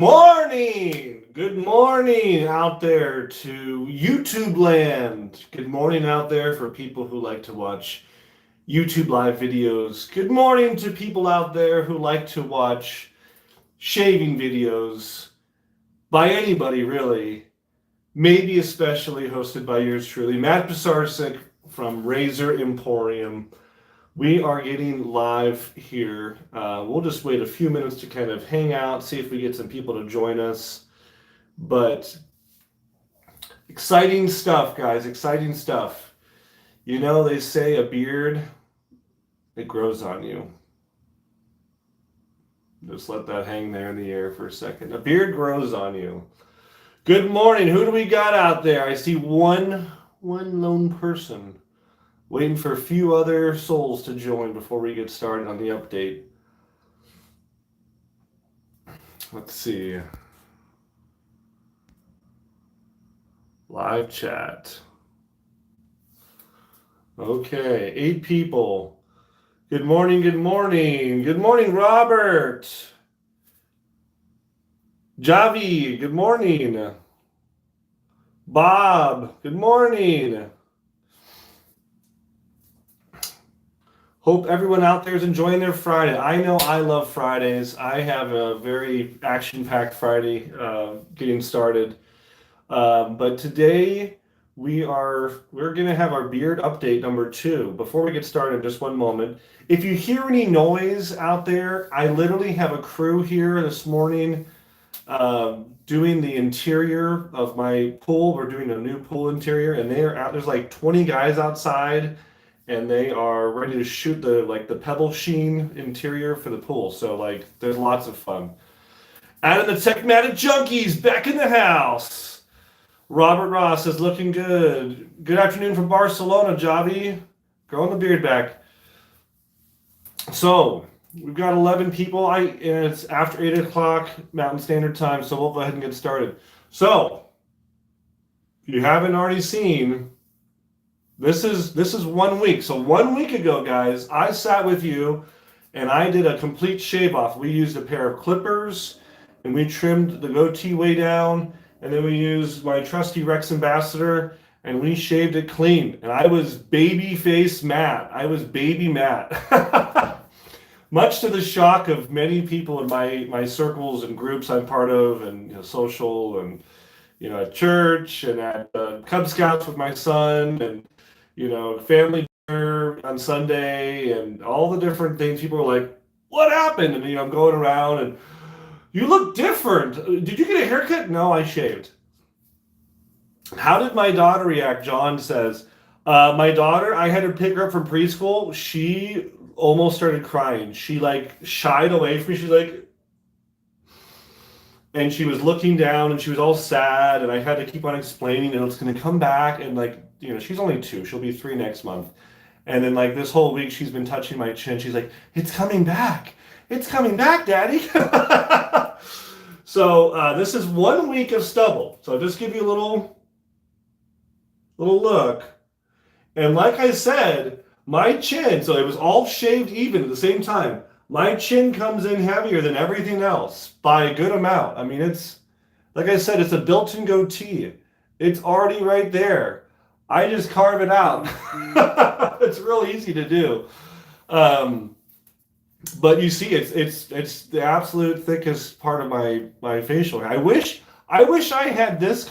Morning! Good morning out there to YouTube land. Good morning out there for people who like to watch YouTube live videos. Good morning to people out there who like to watch shaving videos by anybody, really. Maybe especially hosted by yours truly, Matt Pisarcik from Razor Emporium. We are getting live here. We'll just wait a few minutes to kind of hang out, see if we get some people to join us. But exciting stuff, guys, exciting stuff. You know, they say a beard, it grows on you. Just let that hang there in the air for a second. A beard grows on you. Good morning. Who do we got out there? I see one lone person. Waiting for a few other souls to join before we get started on the update. Let's see. Live chat. Okay, 8 people. Good morning, good morning. Good morning, Robert. Javi, good morning. Bob, good morning. Hope everyone out there is enjoying their Friday. I know I love Fridays. I have a very action-packed Friday getting started. But today we're going to have our beard update number 2. Before we get started, just one moment. If you hear any noise out there, I literally have a crew here this morning doing the interior of my pool. We're doing a new pool interior, and they are out. There's like 20 guys outside. And they are ready to shoot the pebble sheen interior for the pool. So there's lots of fun. Out of the Techmatic Junkies back in the house. Robert Ross is looking good. Good afternoon from Barcelona, Javi. Growing the beard back. So we've got 11 people. And it's after 8 o'clock Mountain Standard Time. So we'll go ahead and get started. So if you haven't already seen. This is 1 week. So 1 week ago, guys, I sat with you and I did a complete shave off. We used a pair of clippers and we trimmed the goatee way down. And then we used my trusty Rex Ambassador and we shaved it clean. And I was baby face Matt. I was baby Matt. Much to the shock of many people in my circles and groups I'm part of, and social, and at church and at Cub Scouts with my son, and family dinner on Sunday, and all the different things. People are like, what happened? And I'm going around and you look different. Did you get a haircut? No, I shaved. How did my daughter react? John says, my daughter, I had to pick her up from preschool. She almost started crying. She shied away from me. She's like, and she was looking down and she was all sad, and I had to keep on explaining, and it's going to come back, and she's only 2, she'll be 3 next month. And then this whole week she's been touching my chin. She's like, it's coming back, Daddy. So this is 1 week of stubble. So just give you a little look. And like I said, my chin, so it was all shaved even at the same time. My chin comes in heavier than everything else by a good amount. I mean, it's, like I said, it's a built-in goatee. It's already right there. I just carve it out. It's real easy to do. But you see, it's the absolute thickest part of my facial hair. I wish I had this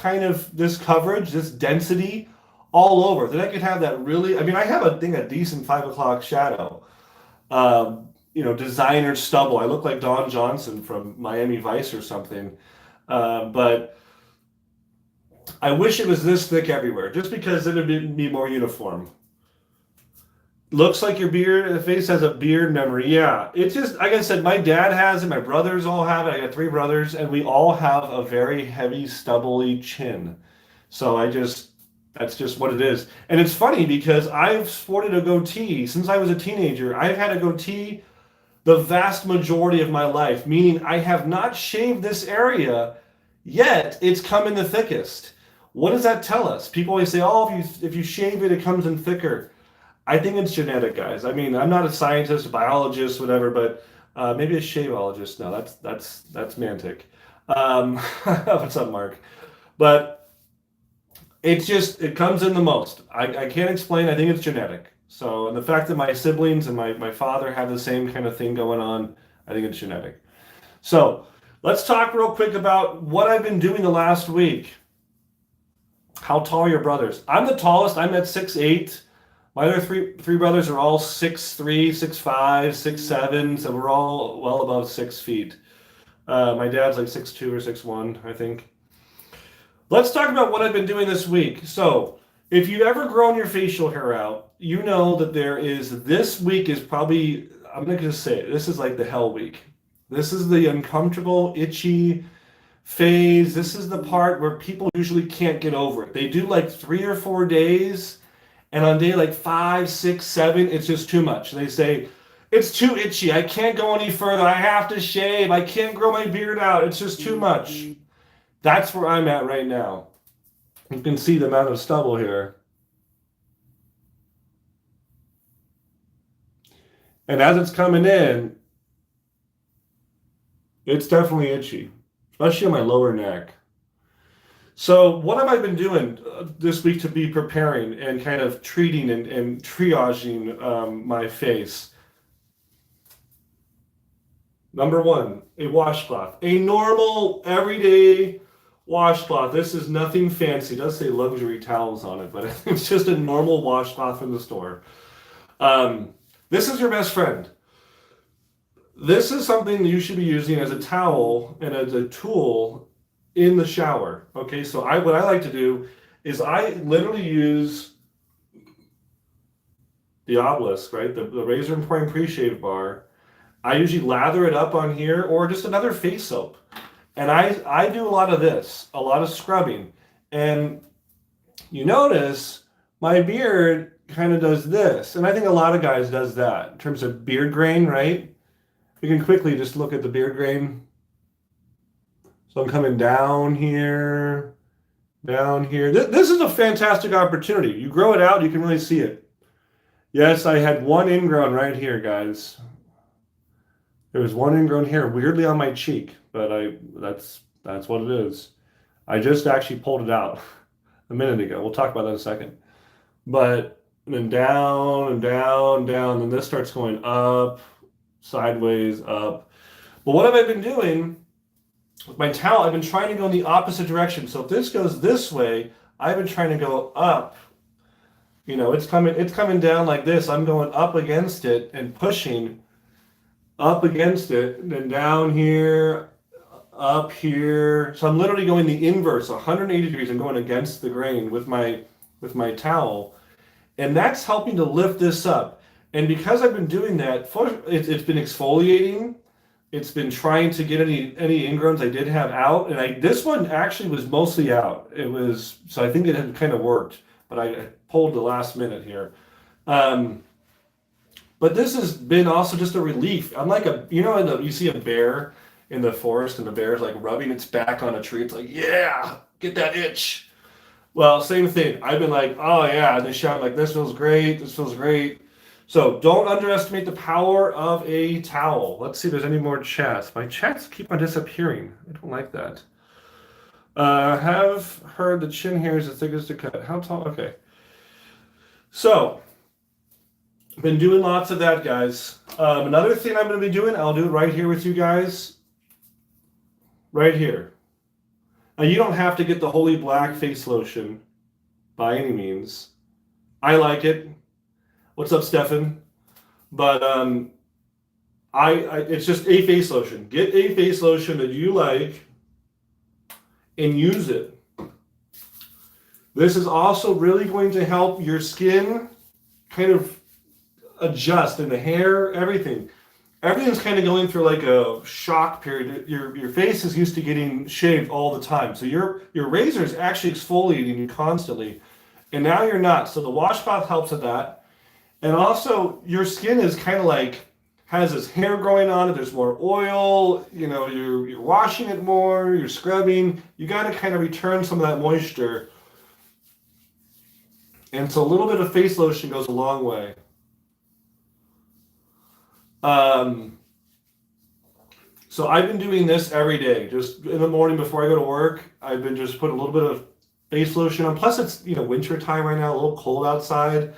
coverage, this density all over. Then I could have that really, I have a decent 5 o'clock shadow. Designer stubble. I look like Don Johnson from Miami Vice or something. But I wish it was this thick everywhere, just because it would be more uniform. Looks like your face has a beard memory. Yeah, it's just, like I said, my dad has it, my brothers all have it. I got 3 brothers, and we all have a very heavy, stubbly chin. So that's just what it is. And it's funny because I've sported a goatee since I was a teenager. I've had a goatee the vast majority of my life, meaning I have not shaved this area, yet it's come in the thickest. What does that tell us? People always say, oh, if you shave it, it comes in thicker. I think it's genetic, guys. I'm not a scientist, a biologist, whatever, but maybe a shaveologist. No, that's Mantic. What's up, Mark? But it comes in the most. I can't explain. I think it's genetic. So, and the fact that my siblings and my father have the same kind of thing going on, I think it's genetic. So, let's talk real quick about what I've been doing the last week. How tall are your brothers? I'm the tallest. I'm at 6'8". My other three brothers are all 6'3", 6'5", 6'7", so we're all well above 6 feet. My dad's like 6'2" or 6'1", I think. Let's talk about what I've been doing this week. So, if you've ever grown your facial hair out, you know that this week is probably, I'm going to just say it, this is like the hell week. This is the uncomfortable, itchy phase. This is the part where people usually can't get over it. They do like 3 or 4 days, and on day like 5, 6, 7, it's just too much. They say, it's too itchy. I can't go any further. I have to shave. I can't grow my beard out. It's just too much. That's where I'm at right now. You can see the amount of stubble here. And as it's coming in, it's definitely itchy, especially on my lower neck. So, what have I been doing this week to be preparing and kind of treating and triaging my face? Number one, a washcloth. A normal, everyday washcloth. This is nothing fancy. It does say luxury towels on it, but it's just a normal washcloth from the store. This is your best friend. This is something that you should be using as a towel and as a tool in the shower. Okay, so what I like to do is I literally use the obelisk, right? The razor and point pre-shave bar. I usually lather it up on here or just another face soap. And I do a lot of this, a lot of scrubbing. And you notice my beard kind of does this. And I think a lot of guys does that in terms of beard grain, right? We can quickly just look at the beard grain. So I'm coming down here, down here. This is a fantastic opportunity. You grow it out, you can really see it. Yes, I had one ingrown right here, guys. There was one ingrown hair weirdly on my cheek, but that's what it is. I just actually pulled it out a minute ago. We'll talk about that in a second. But then down and down, down, and this starts going up, sideways, up. But what have I been doing with my towel? I've been trying to go in the opposite direction. So if this goes this way, I've been trying to go up. You know, it's coming down like this. I'm going up against it and pushing up against it, and then down here, up here. So I'm literally going the inverse, 180 degrees. I'm going against the grain with my towel, and that's helping to lift this up. And because I've been doing that, it's been exfoliating. It's been trying to get any ingrowns I did have out, and this one actually was mostly out. So I think it had kind of worked, but I pulled the last minute here. But this has been also just a relief. I'm like you see a bear in the forest and the bear's like rubbing its back on a tree. It's like, yeah, get that itch. Well, same thing. I've been like, oh yeah, and they shout like, this feels great, this feels great. So don't underestimate the power of a towel. Let's see if there's any more chats. My chats keep on disappearing. I don't like that. Have heard the chin hair is the thickest to cut. How tall? Okay. So, been doing lots of that, guys. Another thing I'm going to be doing, I'll do it right here with you guys. Right here. Now, you don't have to get the Holy Black face lotion by any means. I like it. What's up, Stefan? But it's just a face lotion. Get a face lotion that you like and use it. This is also really going to help your skin kind of adjust, and the hair, everything. Everything's kind of going through like a shock period. Your face is used to getting shaved all the time. So your razor is actually exfoliating you constantly. And now you're not. So the washcloth helps with that. And also your skin is kind of like has this hair growing on it. There's more oil, you're washing it more, you're scrubbing. You got to kind of return some of that moisture. And so a little bit of face lotion goes a long way. So I've been doing this every day. Just in the morning before I go to work, I've been just putting a little bit of face lotion on. Plus, it's winter time right now, a little cold outside.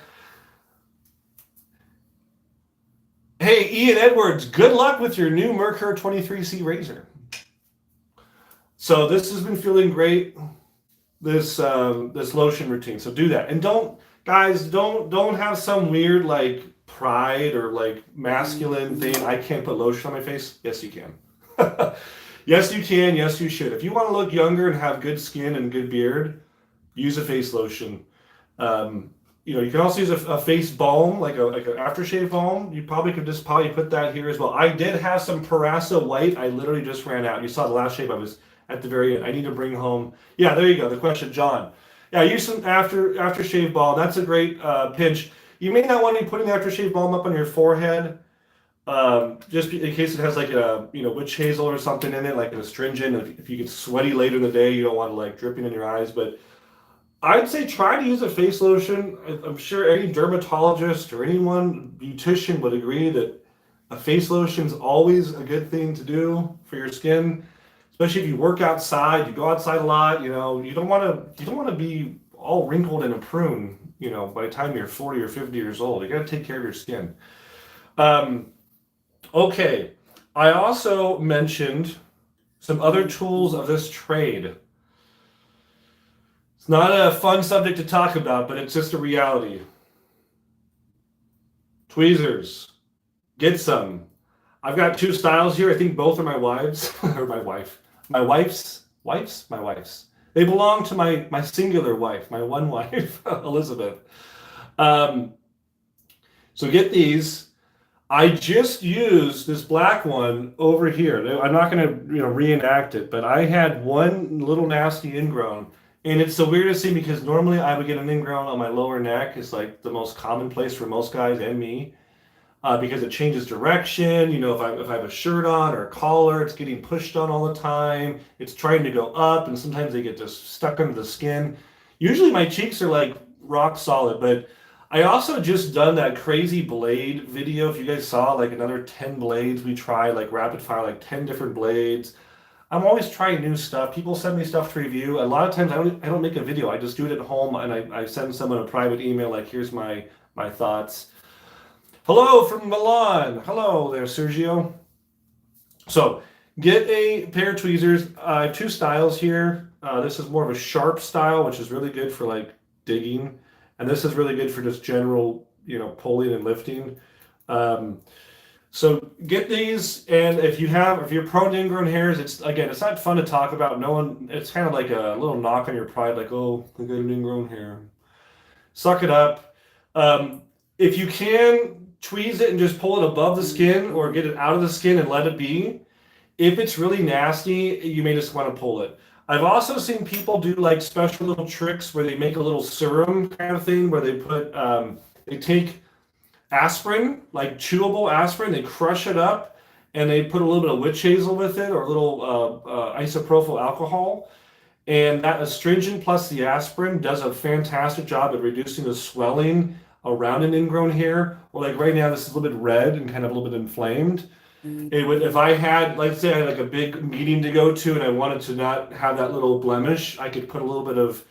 Hey, Ian Edwards, good luck with your new Merkur 23C razor. So this has been feeling great. This lotion routine. So do that, and don't have some weird like pride or like masculine thing. I can't put lotion on my face. Yes, you can. Yes, you can. Yes, you should. If you want to look younger and have good skin and good beard, use a face lotion. You can also use a face balm, like an aftershave balm. You probably could just put that here as well. I did have some Parasa White. I literally just ran out. You saw the last shave I was at the very end. I need to bring home. Yeah, there you go. The question, John. Yeah, use some aftershave balm. That's a great pinch. You may not want to be putting the aftershave balm up on your forehead, just in case it has like a witch hazel or something in it, like an astringent. If you get sweaty later in the day, you don't want to like dripping in your eyes. But I'd say try to use a face lotion. I'm sure any dermatologist or anyone beautician would agree that a face lotion is always a good thing to do for your skin, especially if you work outside, you go outside a lot. You don't want to be all wrinkled and a prune. By the time you're 40 or 50 years old, you got to take care of your skin. Okay, I also mentioned some other tools of this trade. It's not a fun subject to talk about, but it's just a reality. Tweezers. Get some. I've got two styles here. I think both are my wives, or my wife. My wife's. They belong to my singular wife, my one wife, Elizabeth. So get these. I just used this black one over here. I'm not going to reenact it, but I had one little nasty ingrown. And it's the weirdest thing because normally I would get an ingrown on my lower neck. It's like the most common place for most guys and me because it changes direction. If I have a shirt on or a collar, it's getting pushed on all the time. It's trying to go up, and sometimes they get just stuck under the skin. Usually my cheeks are like rock solid, but I also just done that crazy blade video. If you guys saw like another 10 blades we tried, like rapid fire, like 10 different blades. I'm always trying new stuff. People send me stuff to review. A lot of times I don't make a video. I just do it at home and I send someone a private email like, here's my thoughts. Hello from Milan. Hello there, Sergio. So get a pair of tweezers. I have two styles here. This is more of a sharp style, which is really good for like digging. And this is really good for just general, pulling and lifting. So get these, and if you're prone to ingrown hairs, it's not fun to talk about. It's kind of like a little knock on your pride, like, oh, I got an ingrown hair. Suck it up. If you can tweeze it and just pull it above the skin or get it out of the skin and let it be. If it's really nasty, you may just want to pull it. I've also seen people do like special little tricks where they make a little serum kind of thing where they take aspirin, like chewable aspirin, they crush it up and they put a little bit of witch hazel with it or a little isopropyl alcohol. And that astringent plus the aspirin does a fantastic job at reducing the swelling around an ingrown hair. Or like right now, this is a little bit red and kind of a little bit inflamed. It would, if I had, let's say I had like a big meeting to go to and I wanted to not have that little blemish, I could put a little bit of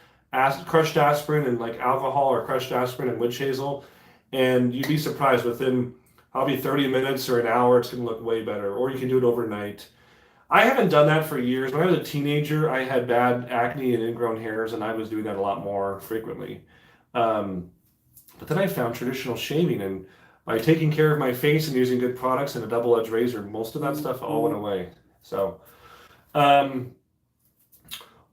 crushed aspirin and like alcohol or crushed aspirin and witch hazel. And you'd be surprised within probably 30 minutes or an hour, it's going to look way better. Or you can do it overnight. I haven't done that for years. When I was a teenager, I had bad acne and ingrown hairs, and I was doing that a lot more frequently. But then I found traditional shaving, and by taking care of my face and using good products and a double-edged razor, most of that stuff all went away. So,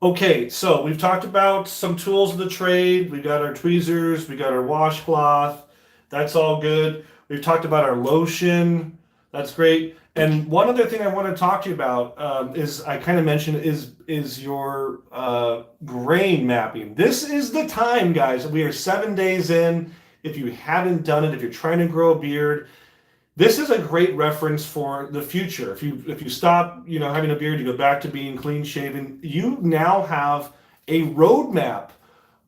okay, so we've talked about some tools of the trade. We got our tweezers, we got our washcloth. That's all good. We've talked about our lotion. That's great. And one other thing I want to talk to you about is I kind of mentioned is your grain mapping. This is the time, guys. We are 7 days in. If you haven't done it, if you're trying to grow a beard, this is a great reference for the future. If you stop, having a beard, you go back to being clean shaven. You now have a roadmap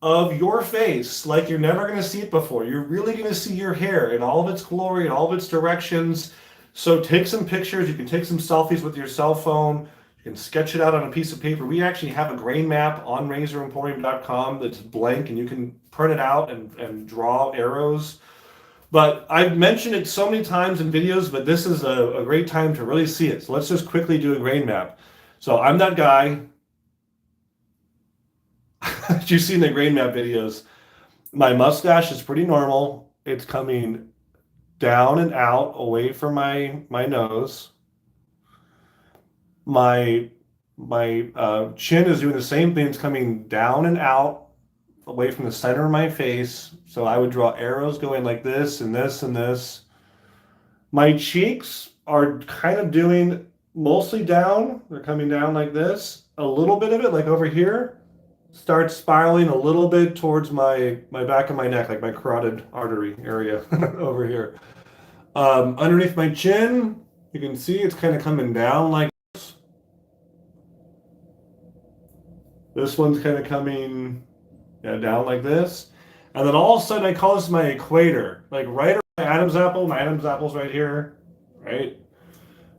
of your face like you're never going to see it before. You're really going to see your hair in all of its glory and all of its directions. So take some pictures. You can take some selfies with your cell phone. You can sketch it out on a piece of paper. We actually have a grain map on razoremporium.com that's blank, and you can print it out and draw arrows. But I've mentioned it so many times in videos, but this is a great time to really see it. So let's just quickly do a grain map. So I'm that guy. You've seen the grain map videos. My mustache is pretty normal. It's coming down and out away from my nose. My chin is doing the same thing. It's coming down and out away from the center of my face. So I would draw arrows going like this and this and this. My cheeks are kind of doing mostly down. They're coming down like this. A little bit of it, like over here, starts spiraling a little bit towards my back of my neck, like my carotid artery area over here. Underneath my chin, you can see it's kind of coming down like this. This one's kind of coming down like this. And then all of a sudden, I call this my equator. Like right around my Adam's apple. My Adam's apple's right here, right?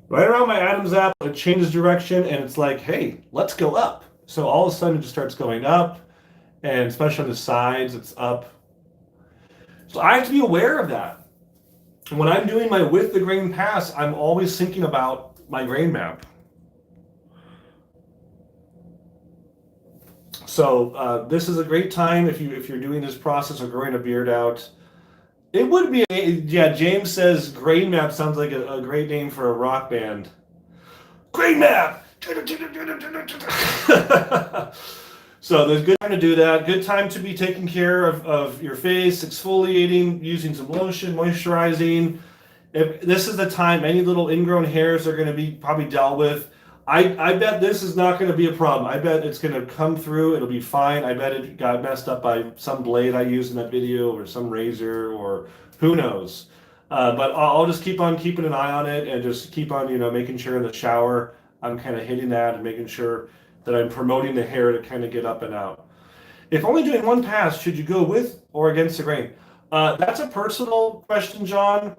Right around my Adam's apple, it changes direction, and it's like, hey, let's go up. So all of a sudden, it just starts going up, and especially on the sides, it's up. So I have to be aware of that. When I'm doing my with the grain pass, I'm always thinking about my grain map. So this is a great time if you're doing this process of growing a beard out. It would be, yeah, James says grain map sounds like a great name for a rock band. Grain map! So there's a good time to do that. Good time to be taking care of your face, exfoliating, using some lotion, moisturizing. If this is the time, any little ingrown hairs are going to be probably dealt with. I bet this is not going to be a problem. I bet it's going to come through. It'll be fine. I bet it got messed up by some blade I used in that video or some razor or who knows. But I'll just keep on keeping an eye on it and just keep on, making sure in the shower I'm kind of hitting that and making sure that I'm promoting the hair to kind of get up and out. If only doing one pass, should you go with or against the grain? That's a personal question, John.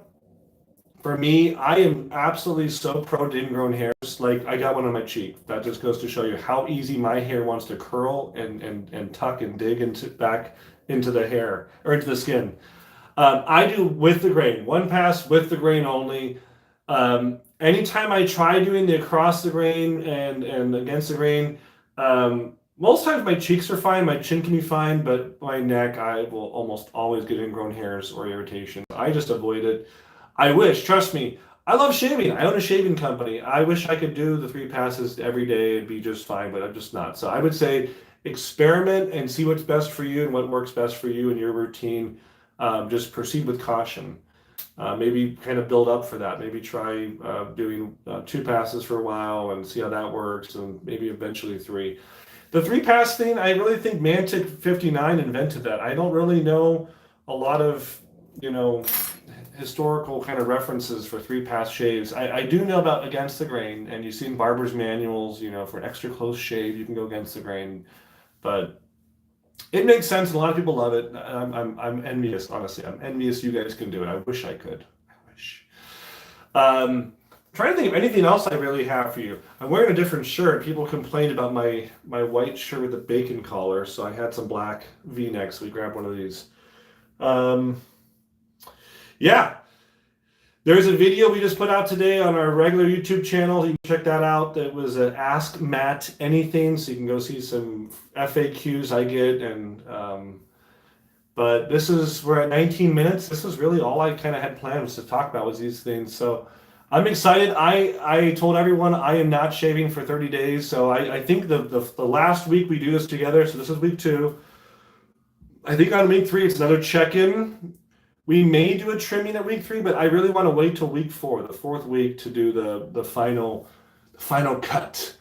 For me, I am absolutely so pro to ingrown hairs. Like I got one on my cheek. That just goes to show you how easy my hair wants to curl and tuck and dig back into the hair or into the skin. I do with the grain, one pass with the grain only. Anytime I try doing the across the grain and against the grain, most times my cheeks are fine, my chin can be fine, but my neck, I will almost always get ingrown hairs or irritation. I just avoid it. I wish, trust me, I love shaving. I own a shaving company. I wish I could do the 3 passes every day and be just fine, but I'm just not. So I would say experiment and see what's best for you and what works best for you in your routine. Just proceed with caution. Maybe kind of build up for that. Maybe try doing 2 passes for a while and see how that works, and maybe eventually 3. The 3 pass thing, I really think Mantic 59 invented that. I don't really know a lot of, historical kind of references for 3 pass shaves. I do know about against the grain, and you've seen barbers' manuals, for an extra close shave, you can go against the grain. But it makes sense, and a lot of people love it. I'm envious, honestly. I'm envious you guys can do it. I wish I could. I wish. Trying to think of anything else I really have for you. I'm wearing a different shirt. People complained about my white shirt with the bacon collar, so I had some black V-necks. We grabbed one of these. Yeah, there's a video we just put out today on our regular YouTube channel. You can check that out. That was an Ask Matt Anything, so you can go see some FAQs I get. But we're at 19 minutes. This is really all I kind of had planned was to talk about was these things. So I'm excited. I told everyone I am not shaving for 30 days. So I think the last week we do this together. So this is week 2. I think on week 3 it's another check-in. We may do a trimming at week 3, but I really want to wait till week 4, the 4th week, to do the final cut,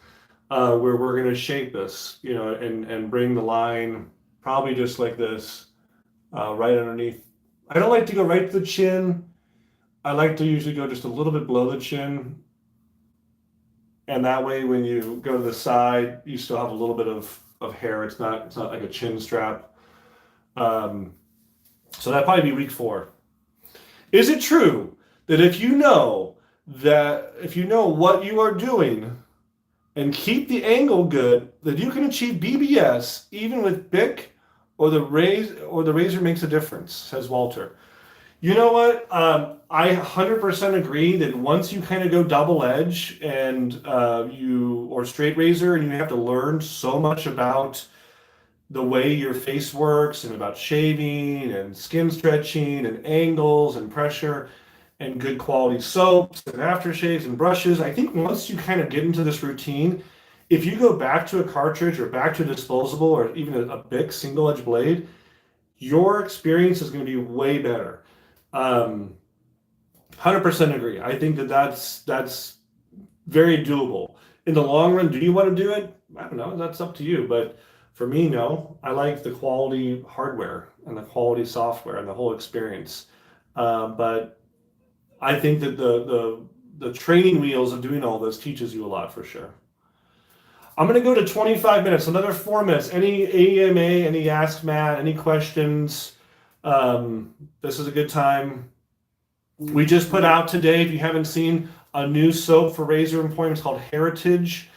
where we're going to shape this, and bring the line probably just like this, right underneath. I don't like to go right to the chin. I like to usually go just a little bit below the chin, and that way when you go to the side, you still have a little bit of hair. It's not like a chin strap. So that'd probably be week 4. Is it true that if you know that if you know what you are doing and keep the angle good, that you can achieve BBS even with Bic or the razor makes a difference, says Walter. You know what? I 100% agree that once you kind of go double edge and or straight razor, and you have to learn so much about the way your face works and about shaving and skin stretching and angles and pressure and good quality soaps and aftershaves and brushes. I think once you kind of get into this routine, if you go back to a cartridge or back to a disposable or even a Bic single edge blade, your experience is going to be way better. 100% agree. I think that's very doable. In the long run, do you want to do it? I don't know. That's up to you. But for me, no. I like the quality hardware and the quality software and the whole experience. But I think that the training wheels of doing all this teaches you a lot for sure. I'm going to go to 25 minutes, another 4 minutes. Any AMA, any Ask Matt, any questions? This is a good time. We just put out today, if you haven't seen, a new soap for razor appointments called Heritage.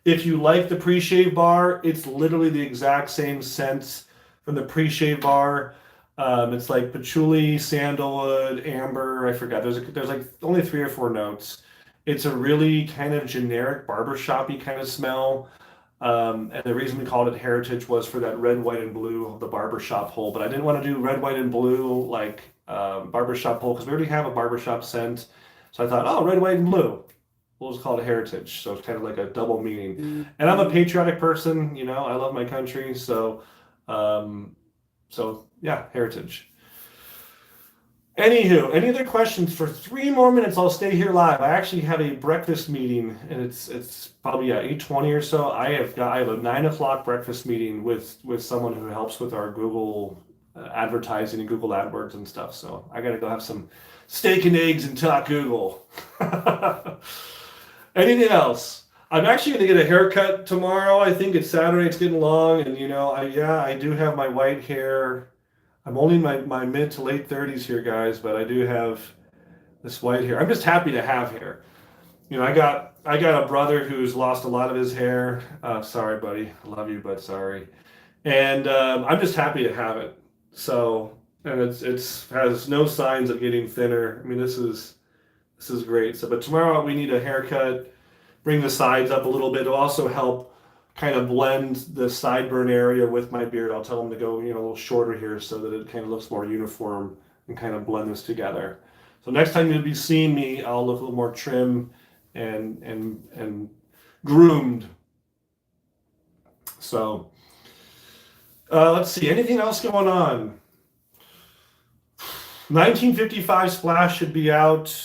If you like the pre-shave bar, it's literally the exact same scent from the pre-shave bar. It's like patchouli, sandalwood, amber, I forgot. There's like only 3 or 4 notes. It's a really kind of generic barbershoppy kind of smell. And the reason we called it Heritage was for that red, white, and blue of the barbershop hole. But I didn't want to do red, white, and blue like barbershop hole because we already have a barbershop scent. So I thought, oh, red, white, and blue. We'll just call it Heritage. So it's kind of like a double meaning. And I'm a patriotic person, you know, I love my country. So yeah, Heritage. Anywho, any other questions? For 3 more minutes, I'll stay here live. I actually have a breakfast meeting, and it's probably 8:20 or so. I have a 9 o'clock breakfast meeting with someone who helps with our Google advertising and Google AdWords and stuff. So I got to go have some steak and eggs and talk Google. Anything else? I'm actually going to get a haircut tomorrow. I think it's Saturday. It's getting long, and you know, I do have my white hair. I'm only in my mid to late 30s here, guys, but I do have this white hair. I'm just happy to have hair. You know, I got a brother who's lost a lot of his hair. Sorry, buddy. I love you, but sorry. And I'm just happy to have it. So, and it's has no signs of getting thinner. I mean, this is great. So, but tomorrow we need a haircut. Bring the sides up a little bit. It'll also help kind of blend the sideburn area with my beard. I'll tell them to go, you know, a little shorter here so that it kind of looks more uniform and kind of blend this together. So next time you'll be seeing me, I'll look a little more trim and groomed. So let's see, anything else going on? 1955 Splash should be out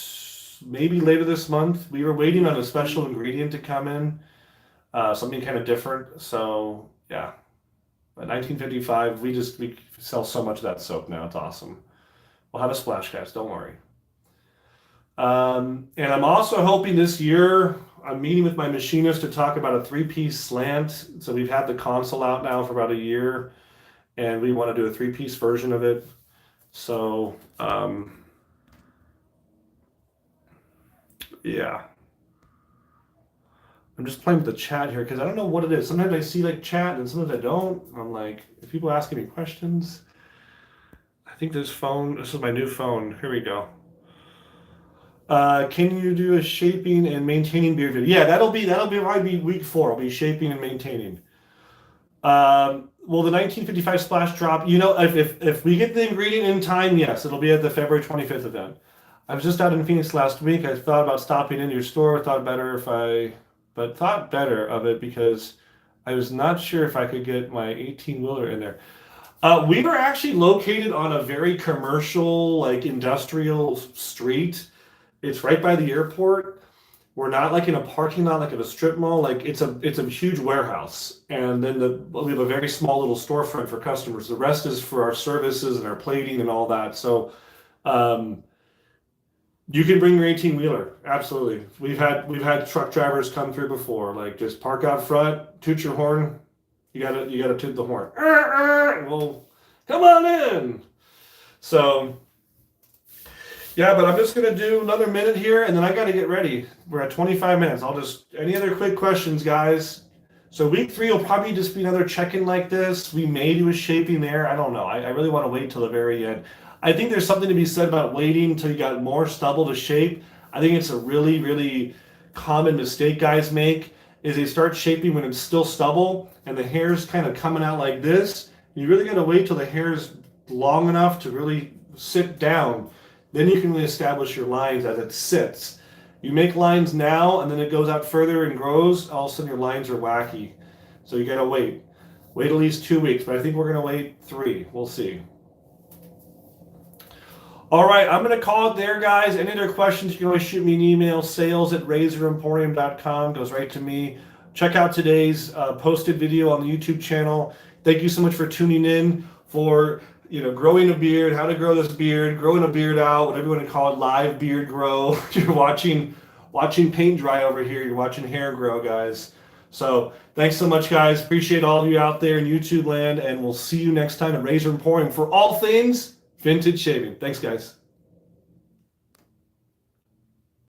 maybe later this month. We were waiting on a special ingredient to come in. Something kind of different. So yeah, but 1955, we sell so much of that soap now. It's awesome. We'll have a splash, guys. Don't worry. And I'm also hoping this year, I'm meeting with my machinist to talk about a 3-piece slant. So we've had the console out now for about a year, and we want to do a 3-piece version of it. So yeah. I'm just playing with the chat here because I don't know what it is. Sometimes I see like chat and sometimes I don't. I'm like, if people asking me questions, I think this is my new phone. Here we go. Can you do a shaping and maintaining beard video? Yeah, that'll probably be week 4. I'll be shaping and maintaining. Will the 1955 splash drop? You know, if we get the ingredient in time, yes, it'll be at the February 25th event. I was just out in Phoenix last week. I thought about stopping in your store. Thought better of it because I was not sure if I could get my 18-wheeler in there. We were actually located on a very commercial, like industrial street. It's right by the airport. We're not like in a parking lot, like at a strip mall. Like it's a huge warehouse, and then we have a very small little storefront for customers. The rest is for our services and our plating and all that. So, you can bring your 18-wheeler. Absolutely. We've had truck drivers come through before. Like just park out front, toot your horn. You gotta toot the horn. Well, come on in. So Yeah, but I'm just gonna do another minute here, and then I got to get ready. We're at 25 minutes. Any other quick questions, guys? So week 3 will probably just be another check-in like this. We may do a shaping there. I don't know. I really want to wait till the very end. I think there's something to be said about waiting until you got more stubble to shape. I think it's a really, really common mistake guys make is they start shaping when it's still stubble and the hair's kind of coming out like this. You really got to wait till the hair's long enough to really sit down. Then you can really establish your lines as it sits. You make lines now and then it goes out further and grows, all of a sudden your lines are wacky. So you gotta wait. Wait at least 2 weeks, but I think we're gonna wait 3. We'll see. All right, I'm gonna call it there, guys. Any other questions, you can always shoot me an email, sales@razoremporium.com, goes right to me. Check out today's posted video on the YouTube channel. Thank you so much for tuning in for growing a beard, how to grow this beard, growing a beard out, whatever you want to call it, live beard grow. You're watching paint dry over here. You're watching hair grow, guys. So thanks so much, guys. Appreciate all of you out there in YouTube land, and we'll see you next time at Razor Emporium for all things vintage shaving. Thanks, guys.